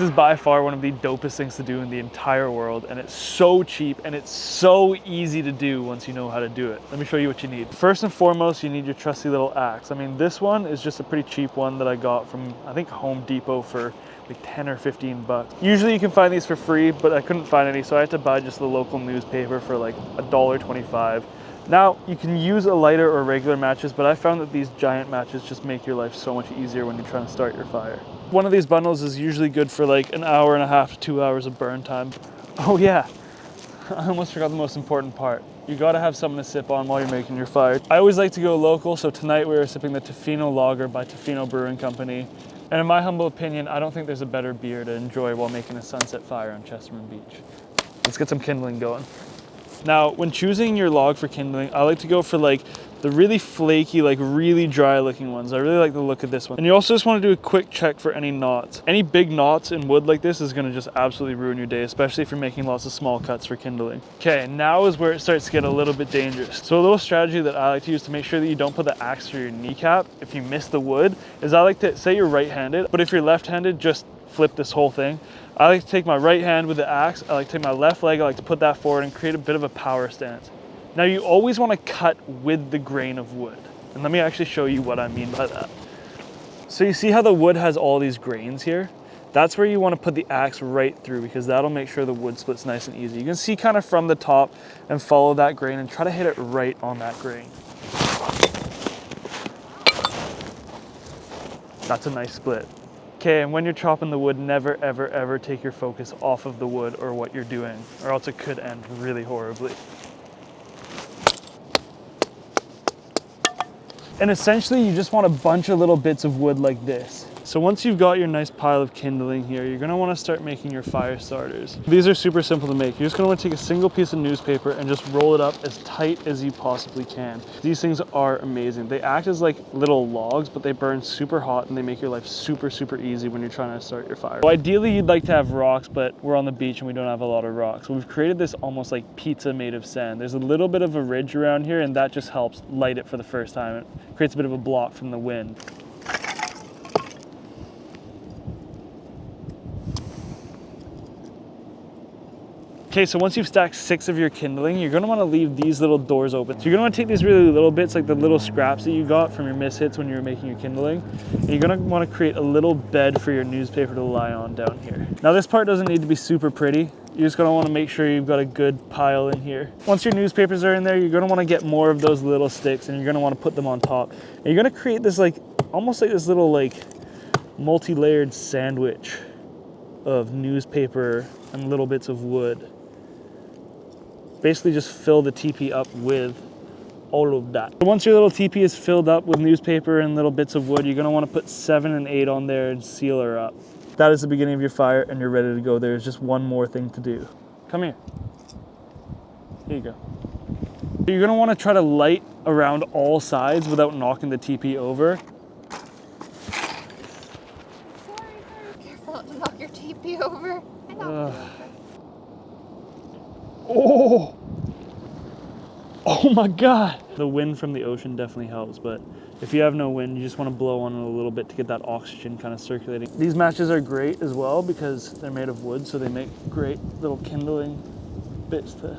This is by far one of the dopest things to do in the entire world, and it's so cheap and it's so easy to do once you know how to do it. Let me show you what you need. First and foremost, you need your trusty little axe. I mean, this one is just a pretty cheap one that I got from, I think, Home Depot for like 10 or 15 bucks. Usually you can find these for free, but I couldn't find any, so I had to buy just the local newspaper for like $1.25. Now, you can use a lighter or regular matches, but I found that these giant matches just make your life so much easier when you're trying to start your fire. One of these bundles is usually good for like an hour and a half to 2 hours of burn time. Oh yeah, I almost forgot the most important part. You gotta have something to sip on while you're making your fire. I always like to go local, so tonight we were sipping the Tofino lager by Tofino Brewing Company. And in my humble opinion, I don't think there's a better beer to enjoy while making a sunset fire on Chesterman Beach. Let's get some kindling going. Now, when choosing your log for kindling, I like to go for like the really flaky, like really dry looking ones. I really like the look of this one. And you also just want to do a quick check for any knots. Any big knots in wood like this is going to just absolutely ruin your day, especially if you're making lots of small cuts for kindling. Okay, now is where it starts to get a little bit dangerous. So a little strategy that I like to use to make sure that you don't put the axe through your kneecap if you miss the wood is I like to, say you're right-handed, but if you're left-handed, just flip this whole thing. I like to take my right hand with the axe, I like to take my left leg, I like to put that forward and create a bit of a power stance. Now you always want to cut with the grain of wood. And let me actually show you what I mean by that. So you see how the wood has all these grains here? That's where you want to put the axe right through, because that'll make sure the wood splits nice and easy. You can see kind of from the top and follow that grain and try to hit it right on that grain. That's a nice split. Okay, and when you're chopping the wood, never, ever, ever take your focus off of the wood or what you're doing, or else it could end really horribly. And essentially, you just want a bunch of little bits of wood like this. So once you've got your nice pile of kindling here, you're gonna wanna start making your fire starters. These are super simple to make. You're just gonna wanna take a single piece of newspaper and just roll it up as tight as you possibly can. These things are amazing. They act as like little logs, but they burn super hot and they make your life super, super easy when you're trying to start your fire. So ideally, you'd like to have rocks, but we're on the beach and we don't have a lot of rocks. So we've created this almost like pizza made of sand. There's a little bit of a ridge around here, and that just helps light it for the first time. It creates a bit of a block from the wind. Okay, so once you've stacked 6 of your kindling, you're gonna wanna leave these little doors open. So you're gonna wanna take these really little bits, like the little scraps that you got from your mishits when you were making your kindling, and you're gonna wanna create a little bed for your newspaper to lie on down here. Now this part doesn't need to be super pretty. You're just gonna wanna make sure you've got a good pile in here. Once your newspapers are in there, you're gonna wanna get more of those little sticks and you're gonna wanna put them on top. And you're gonna create this like, almost like this little like multi-layered sandwich of newspaper and little bits of wood. Basically just fill the teepee up with all of that. Once your little teepee is filled up with newspaper and little bits of wood, you're gonna wanna put 7 and 8 on there and seal her up. That is the beginning of your fire and you're ready to go. There's just one more thing to do. Come here. Here you go. You're gonna wanna try to light around all sides without knocking the teepee over. Sorry, careful not to knock your teepee over. I knocked it over. Oh! Oh my God! The wind from the ocean definitely helps, but if you have no wind, you just want to blow on it a little bit to get that oxygen kind of circulating. These matches are great as well because they're made of wood, so they make great little kindling bits to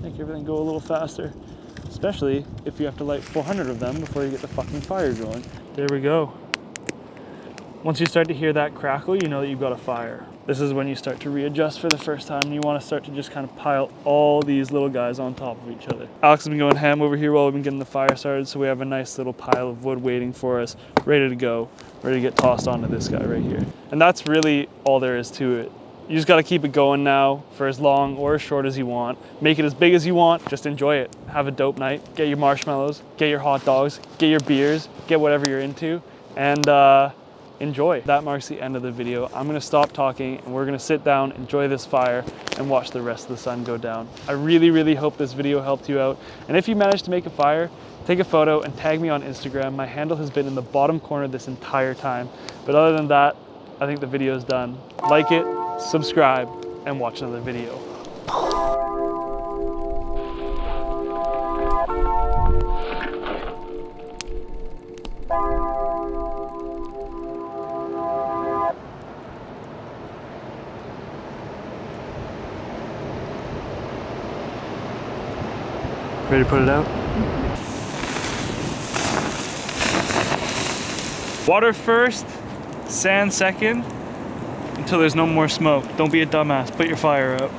make everything go a little faster, especially if you have to light 400 of them before you get the fucking fire going. There we go. Once you start to hear that crackle, you know that you've got a fire. This is when you start to readjust for the first time, and you want to start to just kind of pile all these little guys on top of each other. Alex has been going ham over here while we've been getting the fire started, so we have a nice little pile of wood waiting for us, ready to go, ready to get tossed onto this guy right here. And that's really all there is to it. You just got to keep it going now for as long or as short as you want. Make it as big as you want. Just enjoy it. Have a dope night. Get your marshmallows, get your hot dogs, get your beers, get whatever you're into, and enjoy. That marks the end of the video. I'm gonna stop talking and we're gonna sit down, enjoy this fire, and watch the rest of the sun go down. I really, really hope this video helped you out. And if you managed to make a fire, take a photo and tag me on Instagram. My handle has been in the bottom corner this entire time. But other than that, I think the video is done. Like it, subscribe, and watch another video. Ready to put it out? Water first, sand second, until there's no more smoke. Don't be a dumbass, put your fire out.